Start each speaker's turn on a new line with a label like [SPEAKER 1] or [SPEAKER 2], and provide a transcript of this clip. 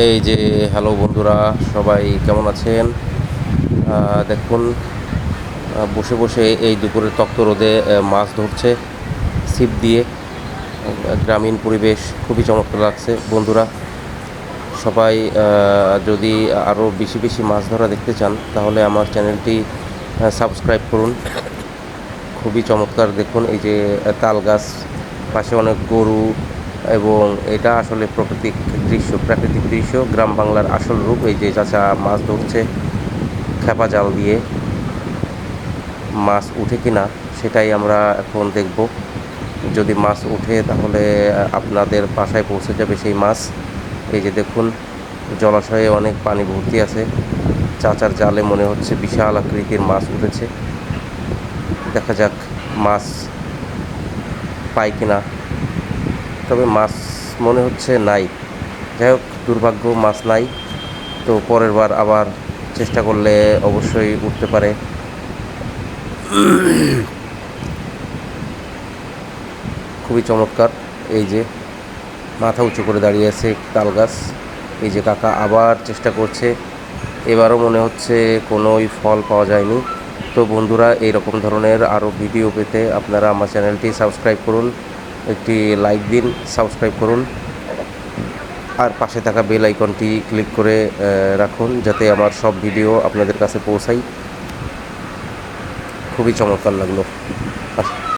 [SPEAKER 1] এই যে হ্যালো বন্ধুরা, সবাই কেমন আছেন? দেখুন, বসে বসে এই দুপুরের তক্ত রোদে মাছ ধরছে ছিপ দিয়ে। গ্রামীণ পরিবেশ খুবই চমৎকার লাগছে বন্ধুরা। সবাই যদি আরও বেশি বেশি মাছ ধরা দেখতে চান তাহলে আমার চ্যানেলটি সাবস্ক্রাইব করুন। খুবই চমৎকার দেখুন, এই যে তাল গাছ, পাশে অনেক গরু, এবং এটা আসলে প্রাকৃতিক দৃশ্য, গ্রাম বাংলার আসল রূপ। এই যে চাচা মাছ ধরছে খেপা জাল দিয়ে। মাছ উঠে কিনা সেটাই আমরা এখন দেখব। যদি মাছ উঠে তাহলে আপনাদের বাসায় পৌঁছে যাবে সেই মাছ। এই যে দেখুন, জলাশয়ে অনেক পানি ভর্তি আছে। চাচার জালে মনে হচ্ছে বিশাল আকৃতির মাছ উঠেছে। দেখা যাক মাছ পাই কিনা। তবে মাছ মনে হচ্ছে নাই। যাই হোক, দুর্ভাগ্য, মাছ নাই। তো পরের বার আবার চেষ্টা করলে অবশ্যই উঠতে পারে। খুবই চমৎকার। এই যে মাথা উঁচু করে দাঁড়িয়ে আছে তাল গাছ। এই যে কাকা আবার চেষ্টা করছে। এবারও মনে হচ্ছে কোনোই ফল পাওয়া যায়নি। তো বন্ধুরা, এই রকম ধরনের আরও ভিডিও পেতে আপনারা আমার চ্যানেলটি সাবস্ক্রাইব করুন, একটি লাইক দিন, সাবস্ক্রাইব করুন, আর পাশে থাকা বেল আইকনটি ক্লিক করে রাখুন, যাতে আমার সব ভিডিও আপনাদের কাছে পৌঁছায়। খুবই চমৎকার লাগলো।